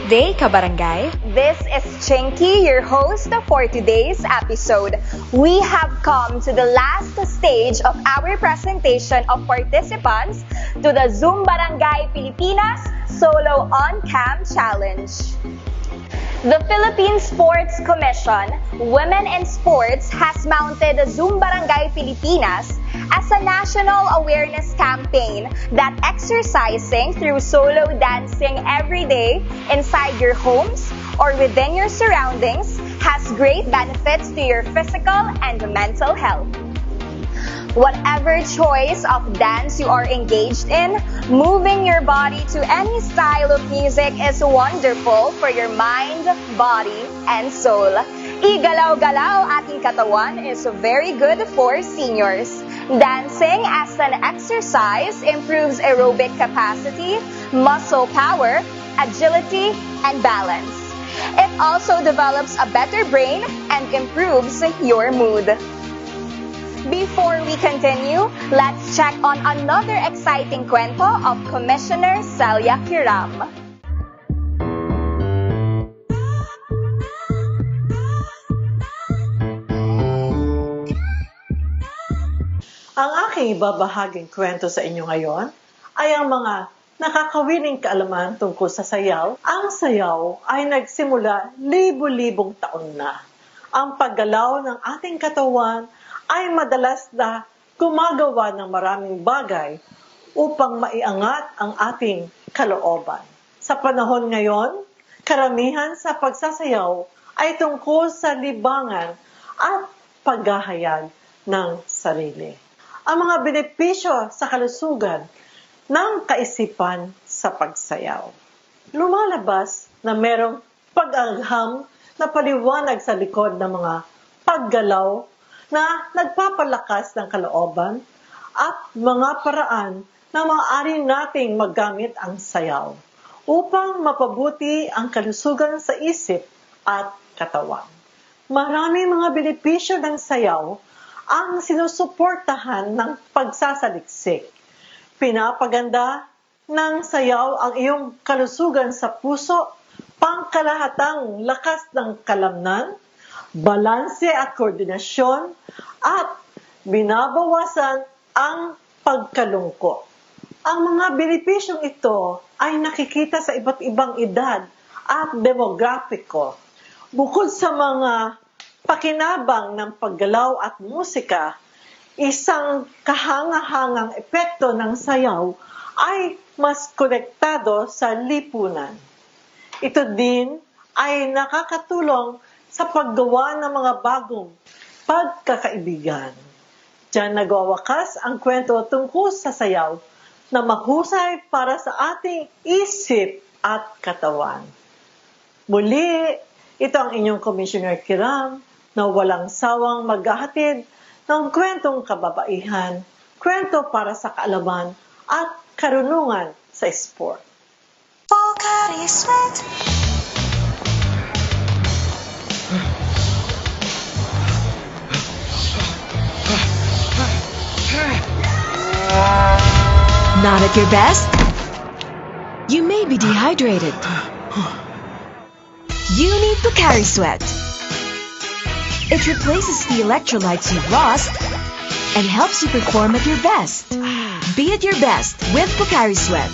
Good day, Kabarangay. This is Chinky, your host for today's episode. We have come to the last stage of our presentation of participants to the Zumbarangay Pilipinas Solo On-Cam Challenge. The Philippine Sports Commission, Women in Sports, has mounted Zumbarangay Pilipinas as a national awareness campaign that exercising through solo dancing every day inside your homes or within your surroundings has great benefits to your physical and mental health. Whatever choice of dance you are engaged in, moving your body to any style of music is wonderful for your mind, body, and soul. Igalaw-galaw, ating Katawan is very good for seniors. Dancing as an exercise improves aerobic capacity, muscle power, agility, and balance. It also develops a better brain and improves your mood. Before we continue, let's check on another exciting kwento of Commissioner Celia Kiram. Ang aking ibabahaging kwento sa inyo ngayon ay ang mga nakakawining kaalaman tungkol sa sayaw. Ang sayaw ay nagsimula libo-libong taon na. Ang paggalaw ng ating katawan ay madalas na gumagawa ng maraming bagay upang maiangat ang ating kalooban. Sa panahon ngayon, karamihan sa pagsasayaw ay tungkol sa libangan at paghahayag ng sarili. Ang mga benepisyo sa kalusugan ng kaisipan sa pagsayaw. Lumalabas na merong pag-agham na paliwanag sa likod ng mga paggalaw na nagpapalakas ng kalooban at mga paraan na maaari nating magamit ang sayaw upang mapabuti ang kalusugan sa isip at katawan. Maraming mga benepisyo ng sayaw ang sinusuportahan ng pagsasaliksik. Pinapaganda ng sayaw ang iyong kalusugan sa puso, pangkalahatang lakas ng kalamnan, balanse at koordinasyon, at binabawasan ang pagkalungkot. Ang mga benepisyong ito ay nakikita sa iba't ibang edad at demografiko. Bukod sa mga pakinabang ng paggalaw at musika, isang kahanga-hangang epekto ng sayaw ay mas konektado sa lipunan. Ito din ay nakakatulong sa paggawa ng mga bagong pagkakaibigan. Diyan nagwawakas ang kwento tungkol sa sayaw na mahusay para sa ating isip at katawan. Muli, ito ang inyong Commissioner Kiram na walang sawang maghahatid ng kwentong kababaihan, kwento para sa kaalaman at karunungan sa sport. Not at your best? You may be dehydrated. You need K-Isport. It replaces the electrolytes you've lost and helps you perform at your best. Be at your best with K-Isport.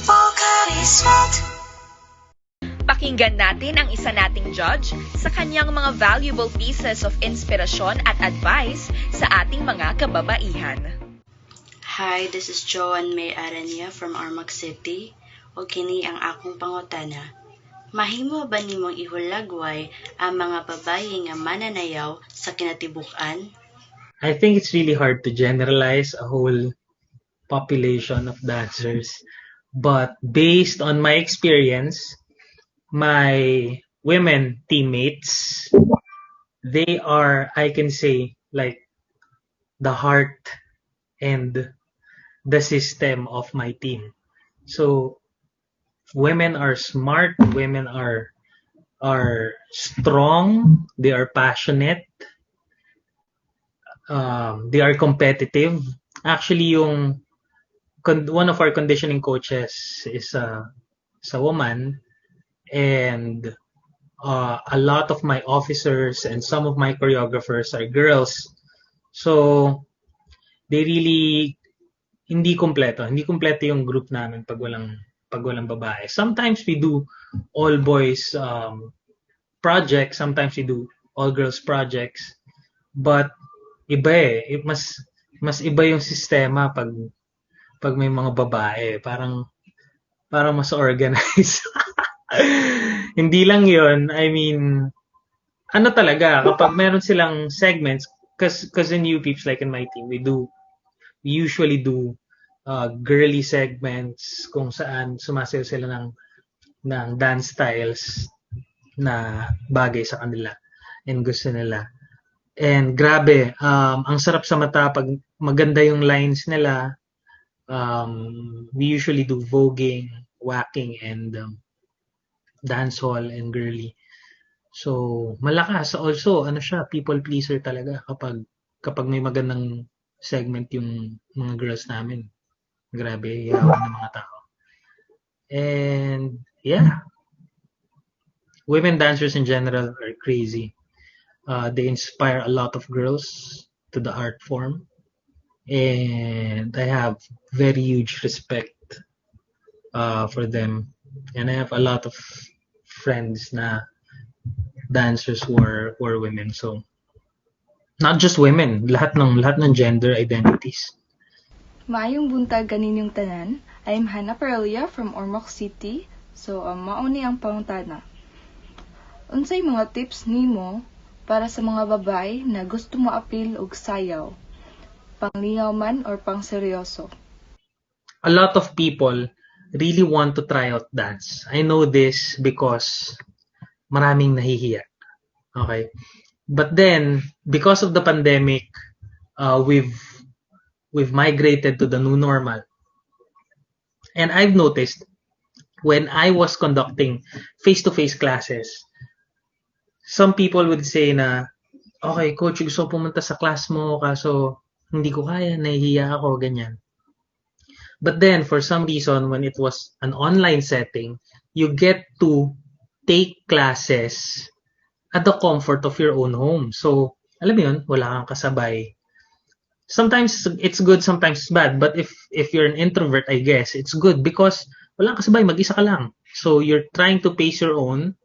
Pakinggan natin ang isa nating judge sa kanyang mga valuable pieces of inspirasyon at advice sa ating mga kababaihan. Hi, this is Joan May Arania from Armagh City. O kini ang akong pangutana. Mahimo ba nimong ihulagway ang mga babaye nga mananayaw sa kinatibuk-an? I think it's really hard to generalize a whole population of dancers. But based on my experience, my women teammates, they are, I can say, like the heart and the system of my team. So women are smart, women are strong, they are passionate, they are competitive. Actually, one of our conditioning coaches is a woman, and a lot of my officers and some of my choreographers are girls. So they really hindi kumpleto. Hindi kumpleto yung group namin pag walang babae. Sometimes we do all boys projects, sometimes we do all girls projects. But iba mas iba yung sistema pag may mga babae. Parang mas organized. Hindi lang 'yon. I mean, ano talaga kapag meron silang segments cause in UPeeps like in my team, we usually do girly segments kung saan sumasayaw sila ng dance styles na bagay sa kanila and gusto nila. And grabe, ang sarap sa mata pag maganda yung lines nila. We usually do voguing, whacking, and dancehall and girly. So, malakas. Also, ano siya, people pleaser talaga kapag may magandang segment yung mga girls namin. Grabe, yawan ng mga tao. And, yeah. Women dancers in general are crazy. They inspire a lot of girls to the art form. And I have very huge respect for them. And I have a lot of friends na dancers who are women. So, not just women, lahat ng gender identities. Maayong buntag kaninyong tanan. I'm Hannah Perelia from Ormoc City. So, mauni ang pangutana. Unsay mga tips nimo para sa mga babae na gusto mo apil og sayaw? Panglingaw man or pangseryoso? A lot of people really want to try out dance. I know this because maraming nahihiya. Okay? But then, because of the pandemic, we've migrated to the new normal. And I've noticed when I was conducting face-to-face classes, some people would say na, okay, coach, gusto pumunta sa class mo, kaso hindi ko kaya, nahihiya ako, ganyan. But then, for some reason, when it was an online setting, you get to take classes at the comfort of your own home. So, alam mo yun, wala kang kasabay. Sometimes it's good, sometimes it's bad. But if you're an introvert, I guess, it's good because wala kang kasabay, mag-isa ka lang. So, you're trying to pace your own.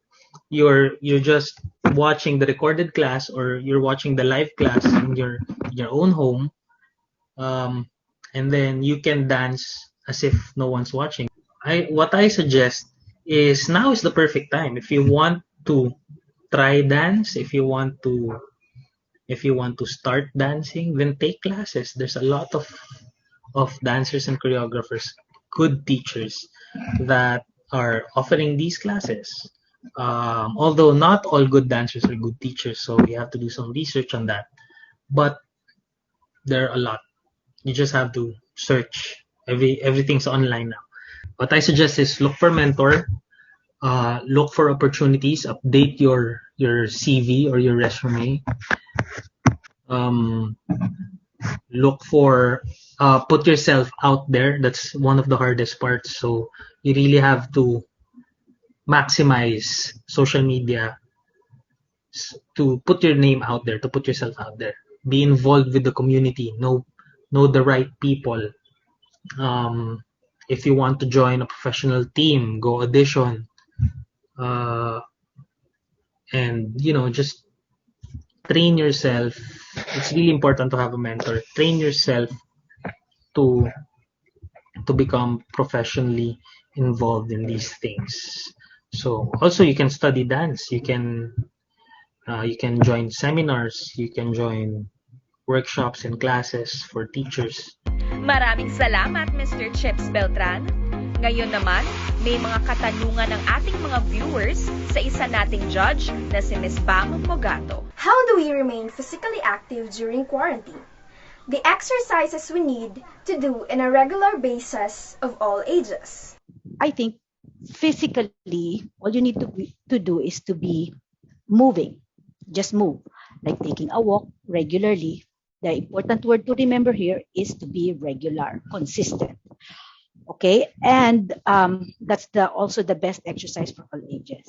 You're just watching the recorded class or you're watching the live class in your own home. And then you can dance as if no one's watching. What I suggest is now is the perfect time. If you want to try dance, if you want to start dancing, then take classes. There's a lot of dancers and choreographers, good teachers that are offering these classes. Although not all good dancers are good teachers, so you have to do some research on that. But there are a lot. You just have to search. Everything's online now. What I suggest is look for mentor, look for opportunities, update your CV or your resume. Look for put yourself out there. That's one of the hardest parts. So you really have to maximize social media to put your name out there, to put yourself out there. Be involved with the community. Know the right people. If you want to join a professional team, go audition. And just train yourself. It's really important to have a mentor. Train yourself to become professionally involved in these things. So also you can study dance. You can join seminars. You can join workshops and classes for teachers. Maraming salamat, Mr. Chips Beltran. Ngayon naman, may mga katanungan ng ating mga viewers sa isa nating judge na si Ms. Bam Mogato. How do we remain physically active during quarantine? The exercises we need to do on a regular basis of all ages. I think physically, all you need to do is to be moving. Just move, like taking a walk regularly. The important word to remember here is to be regular, consistent. Okay, and that's also the best exercise for all ages.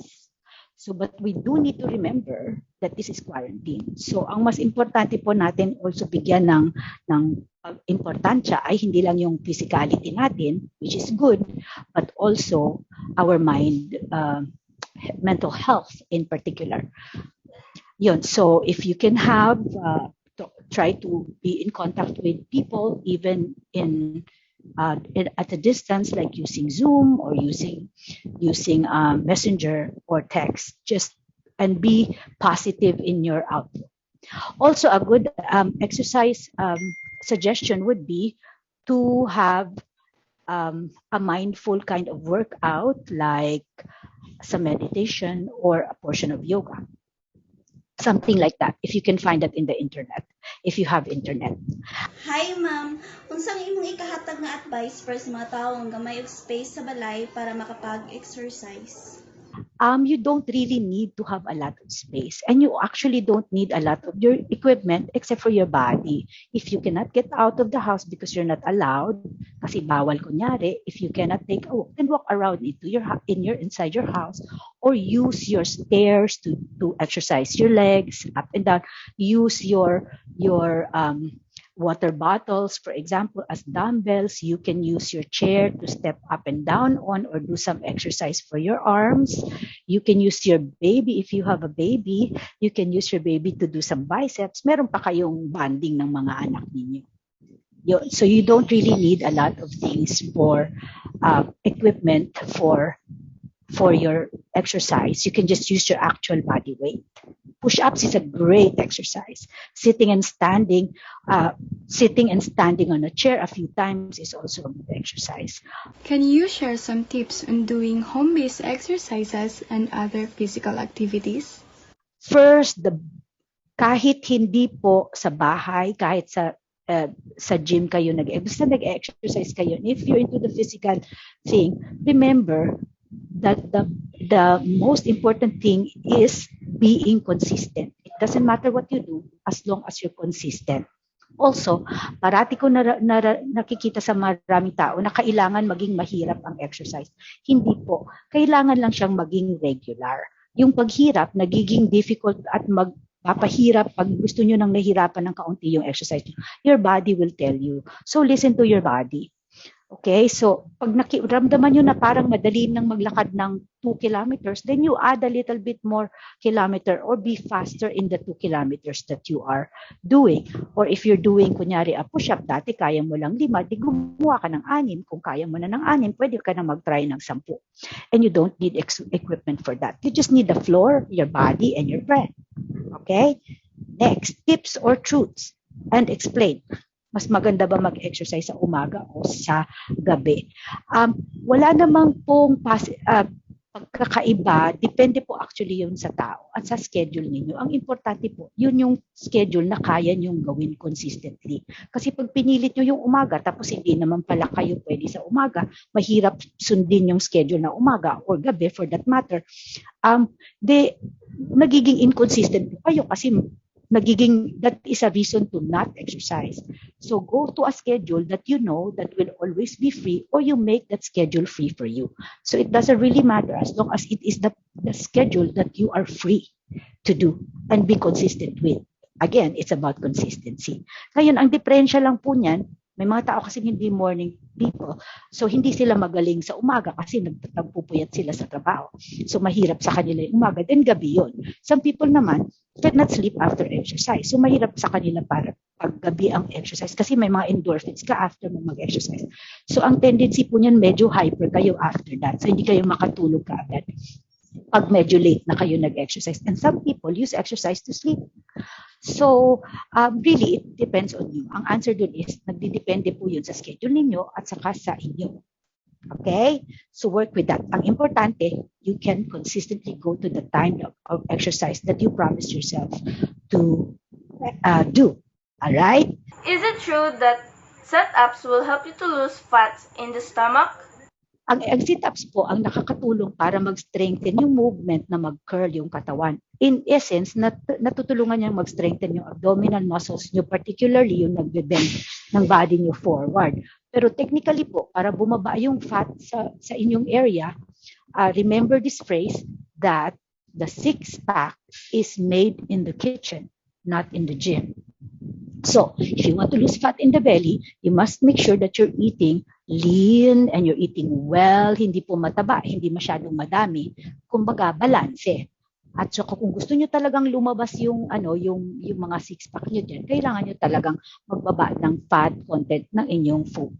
So, but we do need to remember that this is quarantine. So, ang mas importante po natin also bigyan ng importansya ay hindi lang yung physicality natin, which is good, but also our mind, mental health in particular. Yun. So, if you can have, try to be in contact with people, even at a distance, like using Zoom or using Messenger or text, and be positive in your outlook. Also, a good exercise suggestion would be to have a mindful kind of workout, like some meditation or a portion of yoga. Something like that, if you can find that in the internet, if you have internet. Hi, ma'am. Unsang imong ikahatag nga advice para sa mga tawo nga gamay og space sa balay para makapag-exercise? You don't really need to have a lot of space, and you actually don't need a lot of your equipment except for your body. If you cannot get out of the house because you're not allowed, kasi bawal kunyari, if you cannot take a walk, then walk around inside your house, or use your stairs to exercise your legs up and down. Use your water bottles, for example, as dumbbells. You can use your chair to step up and down on, or do some exercise for your arms. You can use your baby, if you have a baby, you can use your baby to do some biceps. Meron pa kayong bonding ng mga anak ninyo. So you don't really need a lot of things for equipment for your exercise. You can just use your actual body weight. Push-ups is a great exercise. Sitting and standing on a chair a few times is also a good exercise. Can you share some tips on doing home-based exercises and other physical activities? First, kahit hindi po sa bahay, kahit sa gym kayo basta nag-exercise kayo, if you're into the physical thing, remember that the most important thing is being consistent. It doesn't matter what you do as long as you're consistent. Also, parati ko nakikita sa maraming tao na kailangan maging mahirap ang exercise. Hindi po. Kailangan lang siyang maging regular. Yung paghirap, nagiging difficult at magpapahirap pag gusto nyo nang nahirapan ng kaunti yung exercise. Your body will tell you. So listen to your body. Okay, so pag ramdaman nyo na parang madali nang maglakad ng 2 kilometers, then you add a little bit more kilometer or be faster in the 2 kilometers that you are doing. Or if you're doing, kunyari, a push-up, dati kaya mo lang 5, di gumawa ka ng 6. Kung kaya mo na ng 6, pwede ka na mag-try ng 10. And you don't need equipment for that. You just need the floor, your body, and your breath. Okay? Next, tips or truths. And explain. Mas maganda ba mag-exercise sa umaga o sa gabi? Wala namang pong pagkakaiba. Depende po actually yun sa tao at sa schedule ninyo. Ang importante po, yun yung schedule na kaya nyong gawin consistently. Kasi pag pinilit nyo yung umaga, tapos hindi naman pala kayo pwede sa umaga, mahirap sundin yung schedule na umaga or gabi for that matter, nagiging inconsistent po kayo kasi that is a reason to not exercise. So go to a schedule that you know that will always be free, or you make that schedule free for you. So it doesn't really matter as long as it is the schedule that you are free to do and be consistent with. Again, it's about consistency. Ngayon, ang diferensya lang po niyan, may mga tao kasi hindi morning people. So hindi sila magaling sa umaga kasi nagpupuyat sila sa trabaho. So mahirap sa kanila yung umaga, then gabi yun. Some people naman cannot sleep after exercise. So mahirap sa kanila para paggabi ang exercise kasi may mga endorphins ka after mo mag-exercise. So ang tendency po niyan, medyo hyper kayo after that. So hindi kayo makatulog ka agad pag medyo late na kayo nag-exercise. And some people use exercise to sleep. So, really, it depends on you. Ang answer dun is, nagdidepende po yun sa schedule ninyo at saka sa inyo. Okay? So, work with that. Ang importante, you can consistently go to the time of exercise that you promised yourself to do. Alright? Is it true that set-ups will help you to lose fats in the stomach? ang sit-ups po ang nakakatulong para mag-strengthen yung movement na mag-curl yung katawan. In essence, natutulungan niyang mag-strengthen yung abdominal muscles nyo, particularly yung nagbe-bend ng body nyo forward. Pero technically po, para bumaba yung fat sa inyong area, remember this phrase that the six-pack is made in the kitchen, not in the gym. So, if you want to lose fat in the belly, you must make sure that you're eating lean and you're eating well, hindi po mataba, hindi masyadong madami, kumbaga balanse. At so kung gusto niyo talagang lumabas yung mga six-pack niyo din, kailangan niyo talagang magbaba ng fat content ng inyong food.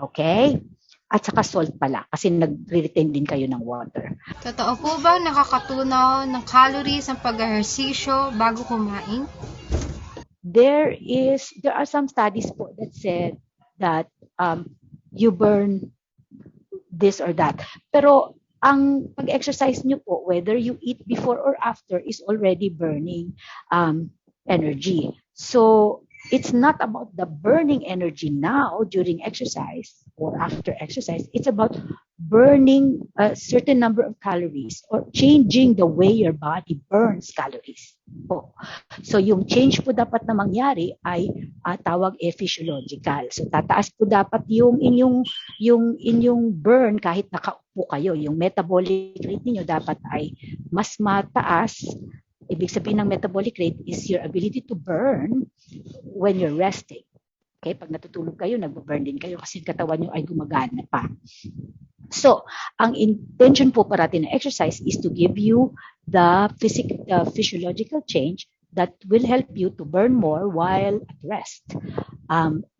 Okay? At saka salt pala kasi nagre-retain din kayo ng water. Totoo po ba nakakatunaw ng calories ang pag-ehersisyo bago kumain? There are some studies po that said that you burn this or that. Pero ang pag-exercise nyo po, whether you eat before or after, is already burning energy. So it's not about the burning energy now during exercise or after exercise. It's about burning a certain number of calories or changing the way your body burns calories. Po. So yung change po dapat na mangyari ay tawag physiological. So tataas po dapat yung inyong burn kahit nakaupo kayo. Yung metabolic rate niyo dapat ay mas mataas. Ibig sabihin ng metabolic rate is your ability to burn when you're resting. Okay, pag natutulog kayo, nagbo-burn din kayo kasi katawan nyo ay gumagana pa. So, ang intention po parati ng exercise is to give you the physiological change that will help you to burn more while at rest.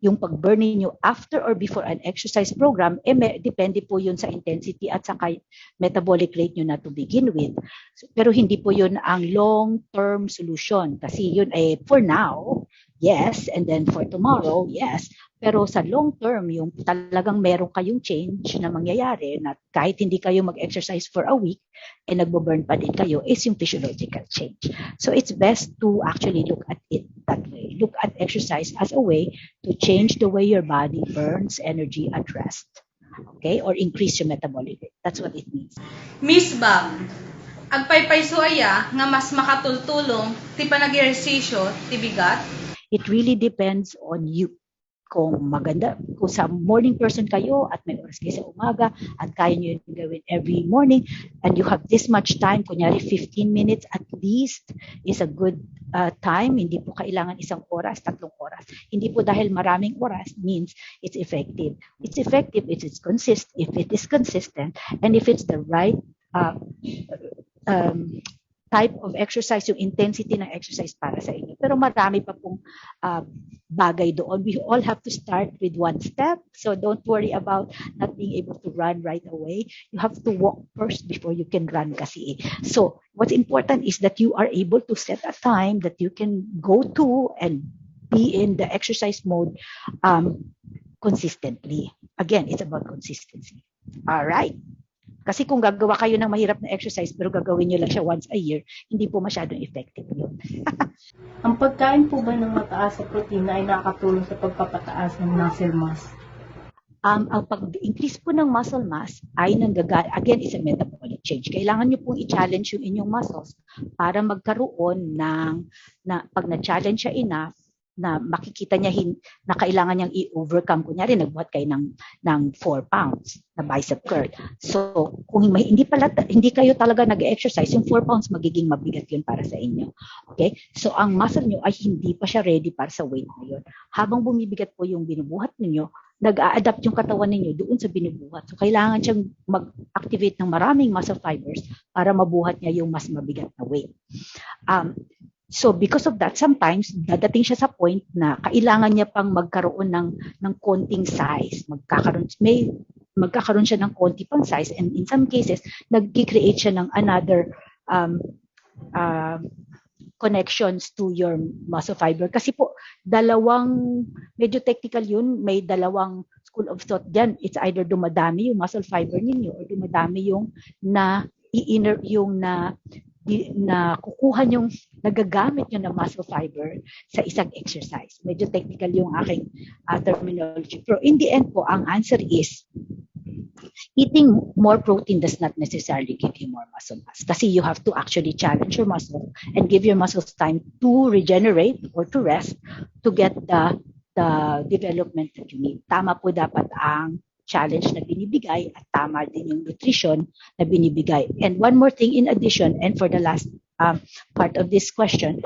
Yung pag-burn niyo after or before an exercise program, depende po yun sa intensity at sa metabolic rate nyo na to begin with. Pero hindi po yun ang long-term solution kasi yun ay for now, yes, and then for tomorrow, yes. Pero sa long term, yung talagang meron kayong change na mangyayari na kahit hindi kayo mag-exercise for a week, nagbo-burn pa din kayo, is yung physiological change. So it's best to actually look at it that way. Look at exercise as a way to change the way your body burns energy at rest. Okay? Or increase your metabolic rate. That's what it means. Miss Bam, agpaypay suaya nga mas makatultulong ti panag-ehersisyo ti bigat? It really depends on you. Kung maganda, kung sa morning person kayo at may oras kayo sa umaga at kaya nyo yung gawin every morning and you have this much time, kunyari 15 minutes at least is a good time. Hindi po kailangan 1 oras, 3 oras. Hindi po dahil maraming oras means it's effective. It's effective if it is consistent and if it's the right type of exercise, yung intensity ng exercise para sa inyo. Pero marami pa pong bagay doon. We all have to start with one step. So don't worry about not being able to run right away. You have to walk first before you can run kasi. So what's important is that you are able to set a time that you can go to and be in the exercise mode consistently. Again, it's about consistency. All right. Kasi kung gagawa kayo ng mahirap na exercise pero gagawin nyo lang siya once a year, hindi po masyadong effective yun. Ang pagkain po ba ng mataas sa protina ay nakakatulong sa pagpapataas ng muscle mass? Ang pag-increase po ng muscle mass ay again, is a metabolic change. Kailangan nyo pong i-challenge yung inyong muscles para magkaroon pag na-challenge siya enough, na makikita niya na kailangan niyang i-overcome. Kunyari, nagbuhat kayo ng 4 pounds na bicep curl. So, kung hindi kayo talaga nag-exercise, yung 4 pounds magiging mabigat yun para sa inyo. Okay? So, ang muscle niyo ay hindi pa siya ready para sa weight na yun. Habang bumibigat po yung binubuhat niyo, nag-a-adapt yung katawan niyo doon sa binubuhat. So, kailangan siyang mag-activate ng maraming muscle fibers para mabuhat niya yung mas mabigat na weight. So because of that, sometimes dadating siya sa point na kailangan niya pang magkaroon ng konting size. Magkakaroon siya ng konti pang size, and in some cases, nag-create siya ng another connections to your muscle fiber. Kasi po, medyo technical yun, may dalawang school of thought dyan. It's either dumadami yung muscle fiber ninyo or dumadami yung kukuha yung nagagamit nyo na muscle fiber sa isang exercise. Medyo technical yung aking terminology. Pero in the end po, ang answer is, Eating more protein does not necessarily give you more muscle mass kasi you have to actually challenge your muscle and give your muscles time to regenerate or to rest to get the development that you need. Tama po dapat ang challenge na binibigay at tama din yung nutrition na binibigay. And one more thing in addition, and for the last part of this question,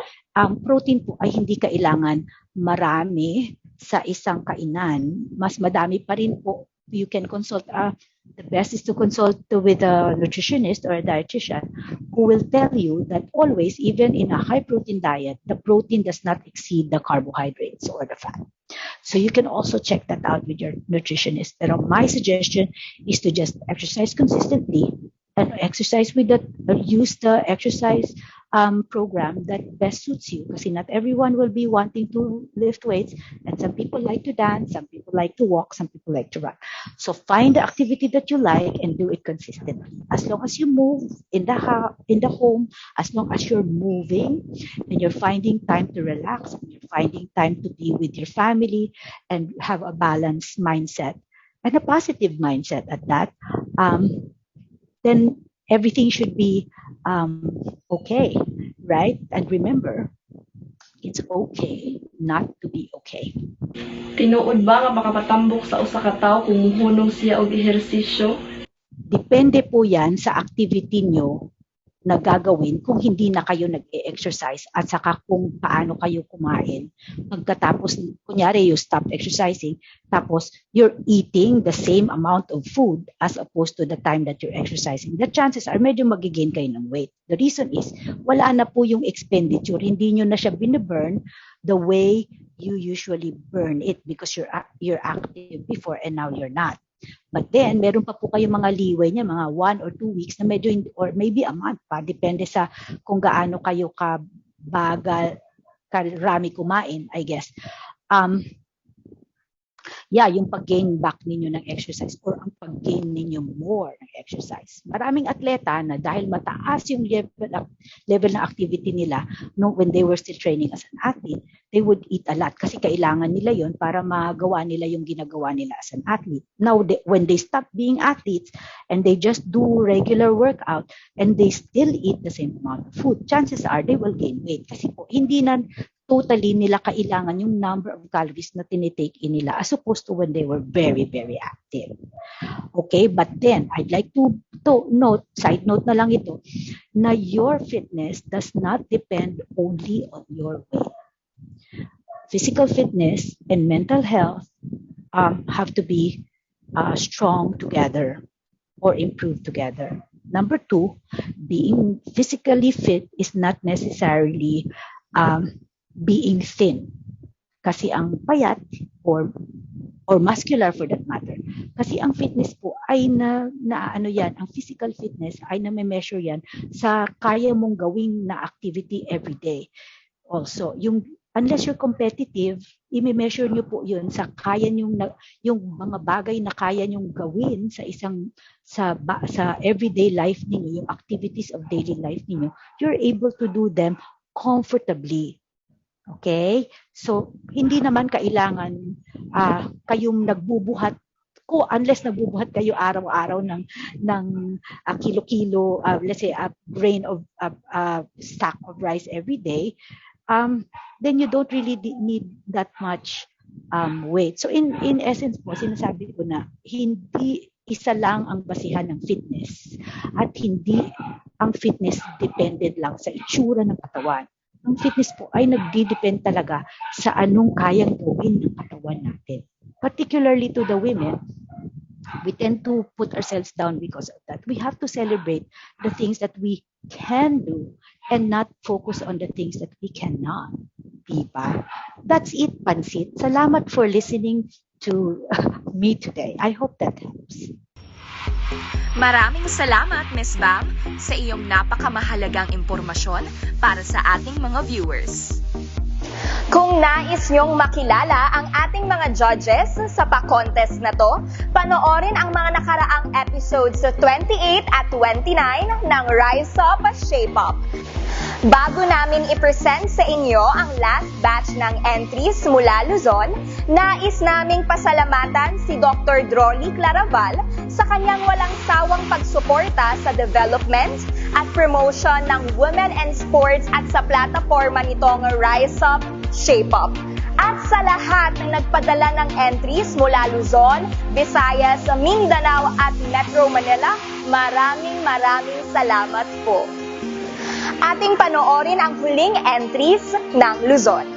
protein po ay hindi kailangan marami sa isang kainan. Mas madami pa rin po. You can consult, the best is to consult with a nutritionist or a dietitian who will tell you that always, even in a high protein diet, the protein does not exceed the carbohydrates or the fat. So you can also check that out with your nutritionist. Pero my suggestion is to just exercise consistently and exercise with use the exercise program that best suits you. Kasi not everyone will be wanting to lift weights, and some people like to dance, some people like to walk, some people like to run. So find the activity that you like and do it consistently. As long as you move in the home, as long as you're moving and you're finding time to relax, and you're finding time to be with your family and have a balanced mindset and a positive mindset at that, then everything should be okay, right? And remember, it's okay not to be okay. Tinuod ba nga makapatambok sa usa ka tawo kung muhunong siya og ehersisyo? Depende po yan sa activity nyo na gagawin kung hindi na kayo nag-e-exercise at saka kung paano kayo kumain. Pagkatapos, kunyari, you stop exercising, tapos you're eating the same amount of food as opposed to the time that you're exercising. The chances are medyo magigain kayo ng weight. The reason is, wala na po yung expenditure. Hindi nyo na siya binaburn the way you usually burn it because you're active before and now you're not. But then, meron pa po kayong mga leeway niya, mga 1 or 2 weeks na medyo, or maybe a month pa, depende sa kung gaano kayo kabagal, karami kumain, I guess. Yung pag-gain back ninyo ng exercise or ang pag-gain ninyo more ng exercise. Maraming atleta na dahil mataas yung level ng activity nila when they were still training as an athlete, they would eat a lot kasi kailangan nila yon para magawa nila yung ginagawa nila as an athlete. Now, when they stop being athletes and they just do regular workout and they still eat the same amount of food, chances are they will gain weight kasi po hindi na totally nila kailangan yung number of calories na tinitake in nila as opposed to when they were very, very active. Okay, but then I'd like to note, side note na lang ito, na your fitness does not depend only on your weight. Physical fitness and mental health have to be strong together or improve together. Number 2, being physically fit is not necessarily being thin. Kasi ang payat or muscular for that matter. Kasi ang fitness po ay ang physical fitness ay na-measure yan sa kaya mong gawing na activity every day. Also, unless you're competitive, i-measure nyo po yun sa kaya yung mga bagay na kaya nyong gawin sa everyday life ninyo, yung activities of daily life ninyo, you're able to do them comfortably. Okay? So, hindi naman kailangan kayong nagbubuhat unless nagbubuhat kayo araw-araw ng kilo-kilo, let's say a grain of stack of rice every day, then you don't really need that much weight. So, in essence po, sinasabi ko na hindi isa lang ang basihan ng fitness at hindi ang fitness dependent lang sa itsura ng katawan. Ang fitness po ay nagdidepend talaga sa anong kayang gawin ng katawan natin. Particularly to the women, we tend to put ourselves down because of that. We have to celebrate the things that we can do and not focus on the things that we cannot. Diba? That's it, Pansit. Salamat for listening to me today. I hope that helps. Maraming salamat, Ms. Bam, sa iyong napakamahalagang impormasyon para sa ating mga viewers. Kung nais nyong makilala ang ating mga judges sa pa-contest na to, panoorin ang mga nakaraang episodes 28 at 29 ng Rise Up, Shape Up. Bago namin i-present sa inyo ang last batch ng entries mula Luzon, nais naming pasalamatan si Dr. Drolly Claraval sa kanyang walang sawang pagsuporta sa development at promotion ng women and sports at sa plataforma nitong Rise Up, Shape Up. At sa lahat ng nagpadala ng entries mula Luzon, Visayas, Mindanao at Metro Manila, maraming salamat po. Ating panoorin ang huling entries ng Luzon.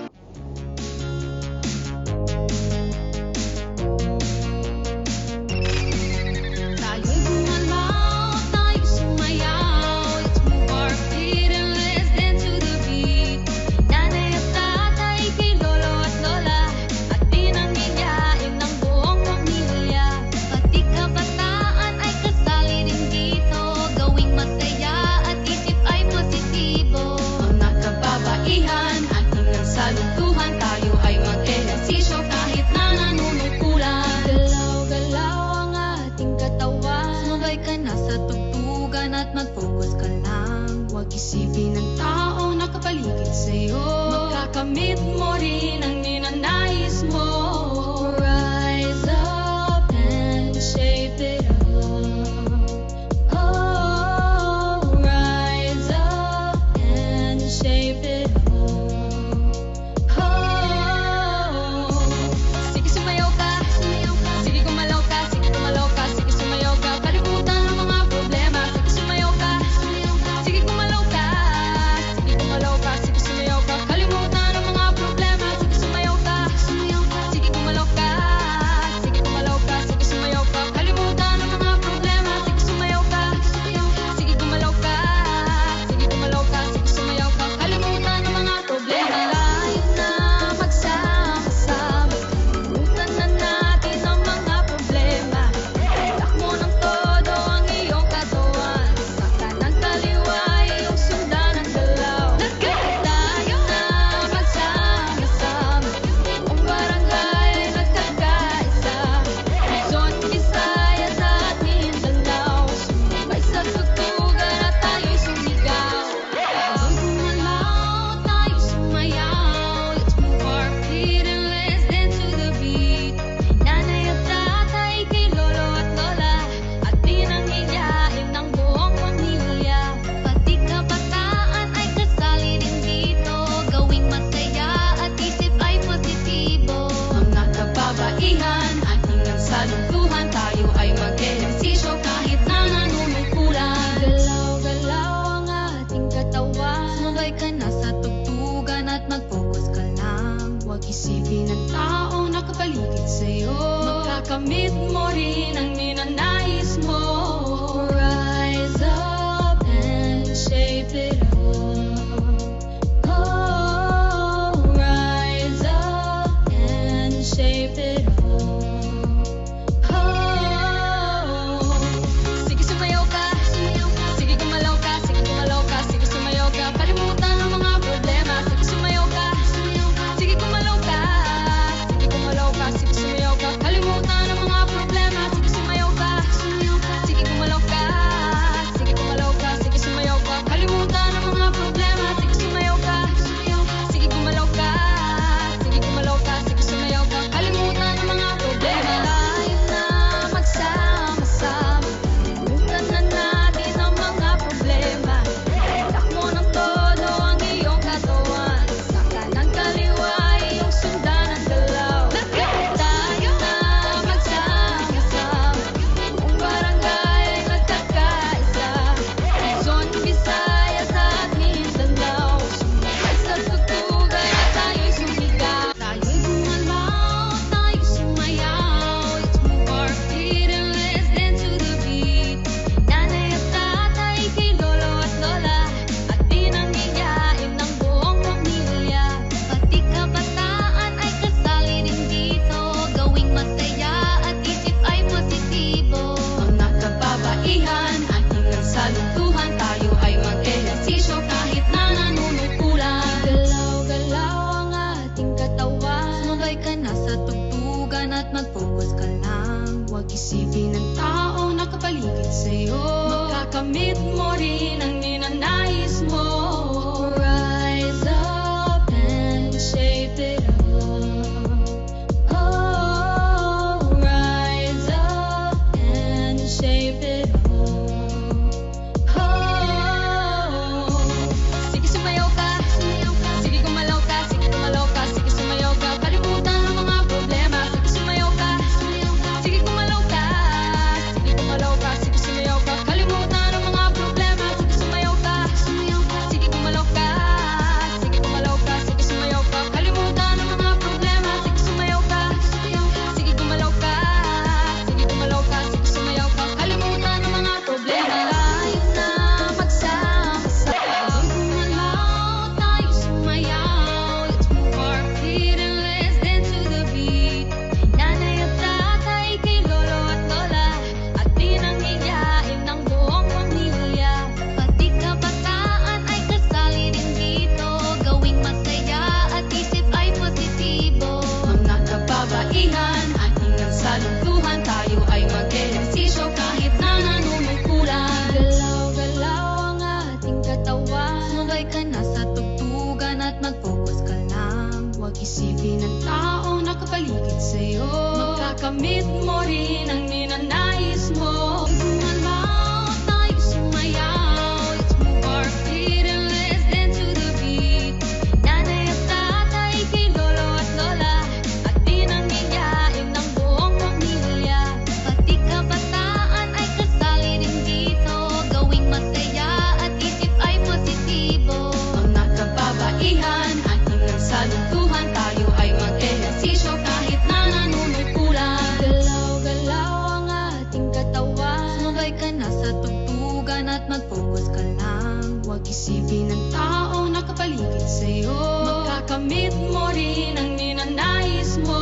nakapaligid sa'yo. Makakamit mo rin ang ninanais mo. Gumalaw tayo sumayaw. Let's move our feet and let's dance to the beat. Nanay at tatay kay lolo at lola, at dinangiyain ng buong pamilya. Pati kabataan ay kasali rin dito, gawing masaya at isip ay positibo. Mga kababaihan, ating nagsalutuhan, tayo ay mag-ehersisyo kahit na nanunungkulan. Galaw-galaw ang ating katawan, sumabay ka na sa tugtugan at mag-focus ka lang. Huwag isipin ng tao nakapaligid sa'yo, makakamit mo rin ang ninanais mo.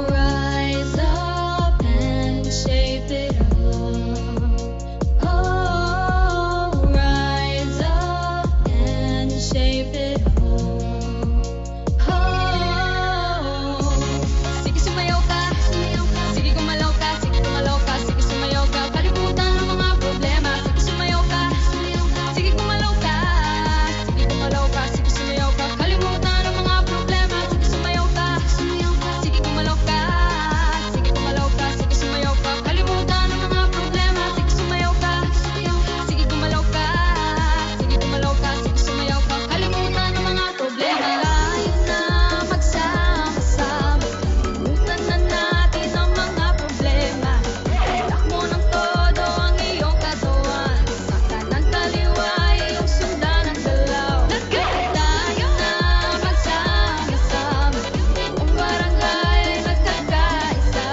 Rise up and shape it up. Oh, rise up and shape it up. Oh, sige sumayaw ka, sige gumalaw ka, sige gumalaw ka, sige sumayaw ka, kalimutan ang mga problema. Sige sumayaw ka, sige gumalaw ka, sige gumalaw ka, sige sumayaw ka, kalimutan ang mga problema. Sige sumayaw ka, sige gumalaw ka, sige gumalaw ka, sige sumayaw ka, kalimutan ang mga problema. Sige sumayaw ka, sige gumalaw ka, sige gumalaw ka, sige sumayaw ka, kalimutan ang mga problema. Tayo na magsama-sama, kalimutan na natin ang mga problema. Takbo ng todo ang iyong katawan, sa kanan kaliwa iyong sundan ang galaw. Tayo na magsama-sama, buong barangay ay magkakaisa.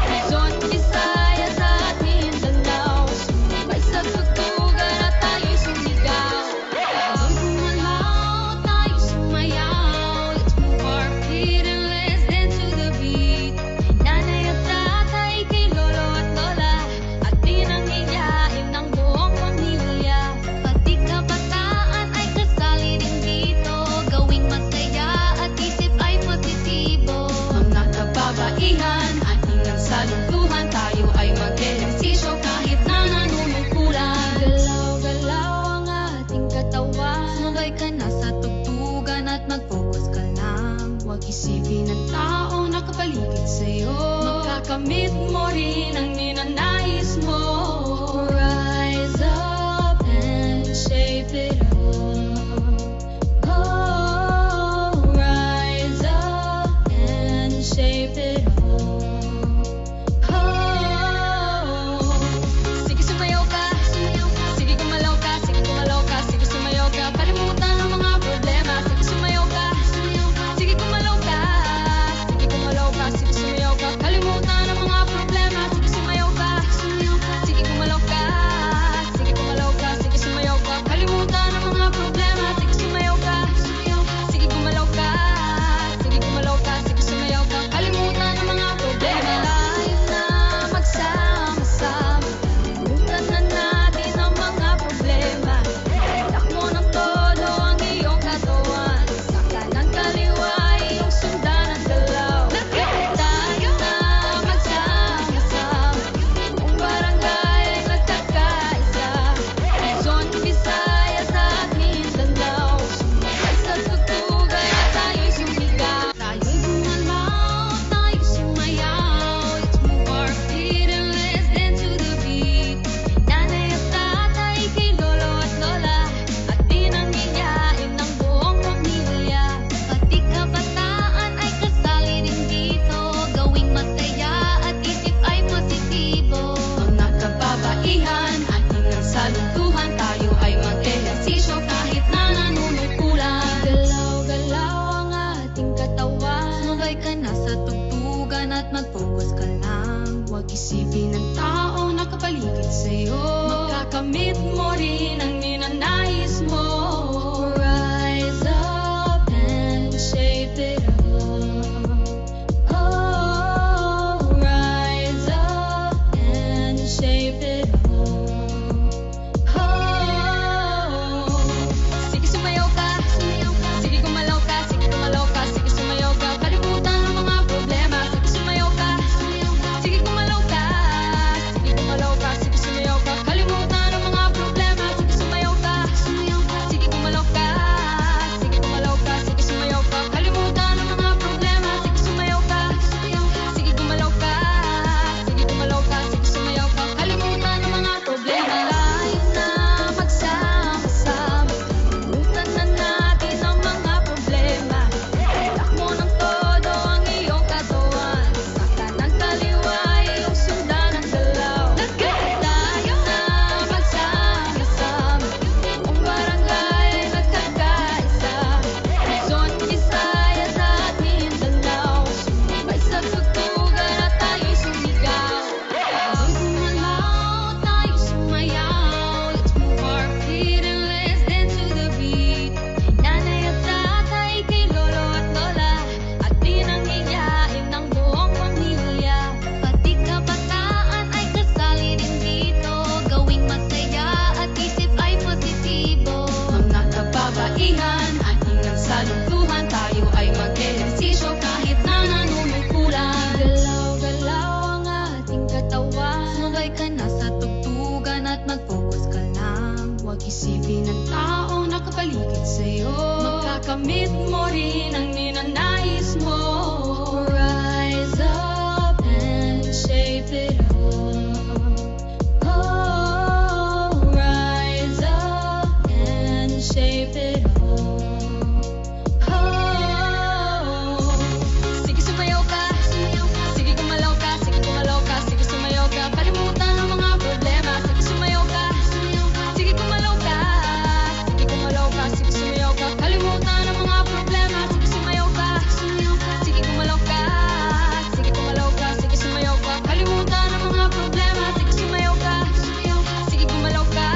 Luzon, Visayas at Mindanao, sumabay sa tugtugan at tayo'y sumigaw. Gumalaw tayo sumayaw, let's move our feet and let's dance to the beat. Nanay at tatay kay lolo at lola, at dinangiyain ng buong pamilya. Pati kabataan ay kasali rin dito, gawing masaya at isip ay positibo. Mga kababaihan, ating nagsalutuhan, tayo ay mag-ehersisyo kahit na nanunungkulan. Galaw-galaw ang ating katawan, sumabay ka na sa tugtugan at mag-focus ka lang. Huwag isipin ng tao nakapaligid sa'yo, makakamit mo rin ang ninanais mo. Rise up and shape it up. Oh, rise up and shape it up. Oh, sige sumayaw ka, sige gumalaw ka, sige gumalaw ka, sige sumayaw ka, kalimutan ang mga problema. Sige sumayaw ka, sige gumalaw ka, sige gumalaw ka, sige sumayaw ka, kalimutan ang mga problema. Sige sumayaw ka, tayo ay mag-ehersisyo kahit na nanunungkulan. Galaw-galaw ang ating katawan, sumabay ka na sa tugtugan at mag-focus ka lang. Huwag isipin ng taong nakapaligid sa'yo, makakamit mo rin ang ninanais mo. Rise up and shape it up. Oh, rise up and shape it up. Oh, sige sumayaw ka, sige gumalaw ka, sige gumalaw ka, sige sumayaw ka, kalimutan ang mga problema. Sige sumayaw ka, sige gumalaw ka, sige gumalaw ka, sige sumayaw ka, kalimutan ang mga problema. Sige sumayaw ka, sige gumalaw ka, sige gumalaw ka, sige sumayaw ka, kalimutan ang mga problema. Sige sumayaw ka, sige gumalaw ka,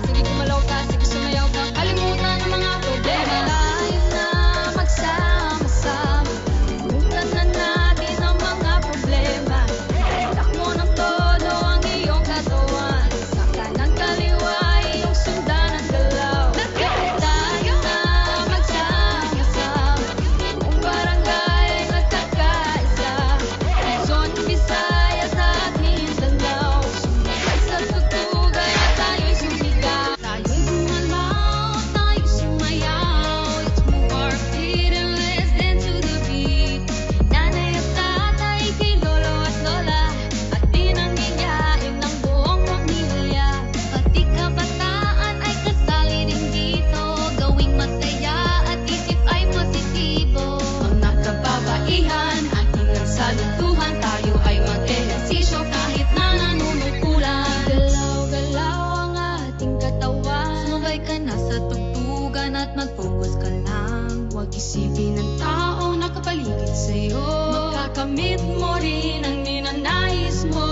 sige gumalaw ka, sige sumayaw ka, kalimutan ang mga problema. Tayo na magsama-sama, kalimutan na natin ang mga problema. Itak mo ng todo ang iyong katawan, sa kanan kaliwa iyong sundan ang galaw. Tayo na magsama-sama, buong barangay ay magkakaisa. Luzon, Visayas at Mindanao, sumabay sa tugtugan at tayo'y sumigaw. Tayo'y gumalaw, tayo'y sumayaw. Let's move our feet and let's dance to the beat. Nanay at tatay, kay lolo at lola, at dinangiyain ng buong pamilya. Pati kabataan ay kasali rin dito, gawing masaya at isip ay positibo. Mga kababaihan, ating nagsalutuhan, tayo ay mag-ehersisyo kahit na nanunungkulan. Galaw-galaw ang ating katawan, sumabay ka na sa tugtugan at mag-focus ka lang. Huwag isipin ng taong nakapaligid sa'yo, makakamit mo rin ang ninanais mo.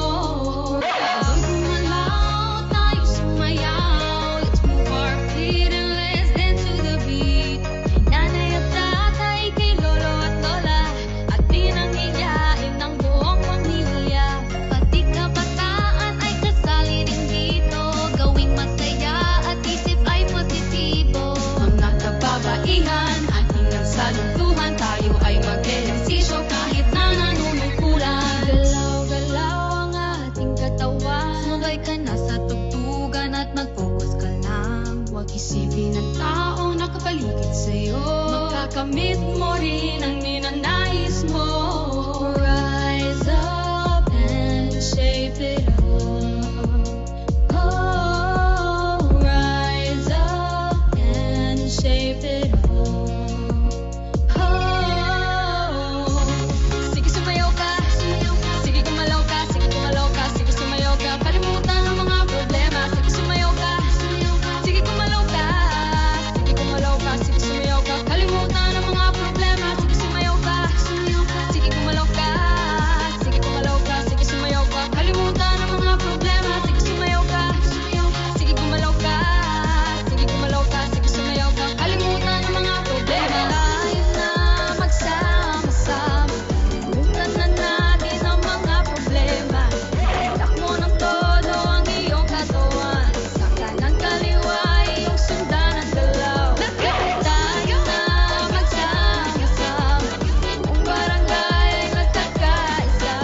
Tayo'y gumalaw, tayo sumayaw. Let's move our feet and let's dance to the beat. Nanay at tatay, kay lolo at lola, at dinangiyain ng buong pamilya. Pati kabataan ay kasali rin dito, gawing masaya at isip ay positibo. Mga kababaihan, ating nagsalutuhan, tayo ay mag-ehersisyo kahit na nanunungkulan. Galaw-galaw ang ating katawan, sumabay ka na sa tugtugan at mag-focus ka lang. Huwag isipin ng taong nakapaligid sa'yo, makakamit mo rin ang ninanais mo. Rise up and shape it up. Oh, rise up and shape it up. Oh, sige sumayaw ka, sige gumalaw ka, sige gumalaw ka, sige sumayaw ka, kalimutan ang mga problema. Sige sumayaw ka, sige gumalaw ka, sige gumalaw ka, sige sumayaw ka, kalimutan ang mga problema. Sige sumayaw ka, sige gumalaw ka, sige gumalaw ka, sige sumayaw ka, kalimutan ang mga problema. Sige sumayaw ka, sige gumalaw ka, sige gumalaw ka, sige sumayaw ka, kalimutan ang mga problema. Tayo na magsama-sama, kalimutan na natin ang mga problema. Itak mo ng todo ang iyong katawan, sa kanan kaliwa iyong sundan ang galaw. Tayo na magsama-sama, buong barangay ay magkakaisa.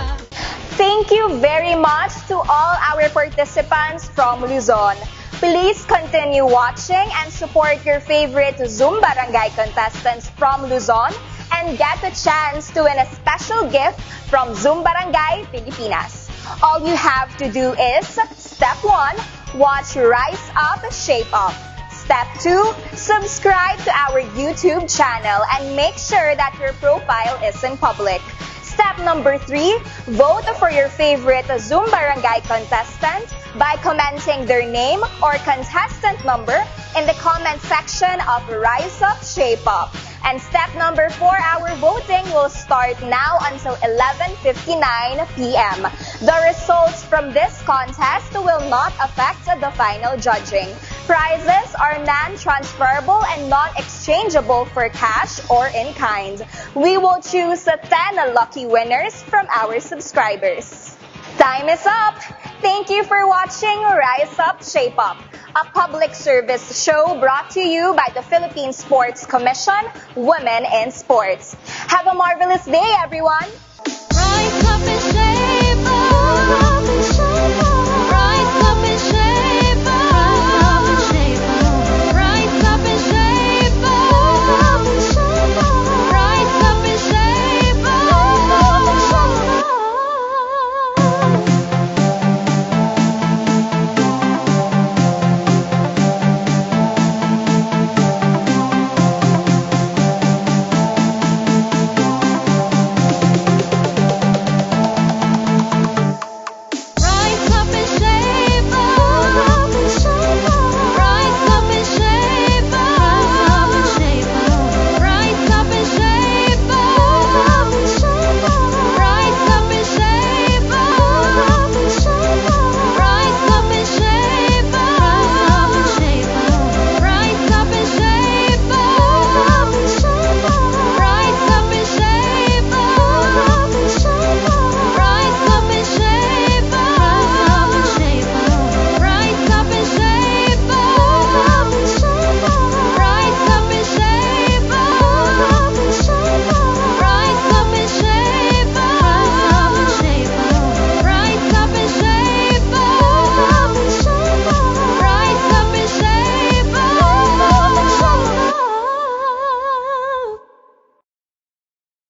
Thank you very much to all our participants from Luzon. Please continue watching and support your favorite Zumbarangay contestants from Luzon and get a chance to win a special gift from Zumbarangay Pilipinas. All you have to do is, Step 1, watch Rise Up, Shape Up. Step 2, subscribe to our YouTube channel and make sure that your profile is in public. Step number 3, vote for your favorite Zumbarangay contestant by commenting their name or contestant number in the comment section of Rise Up, Shape Up. And step number 4, our voting will start now until 11:59 p.m. The results from this contest will not affect the final judging. Prizes are non-transferable and non-exchangeable for cash or in kind. We will choose 10 lucky winners from our subscribers. Time is up! Thank you for watching Rise Up, Shape Up, a public service show brought to you by the Philippine Sports Commission, Women in Sports. Have a marvelous day, everyone! Rise up and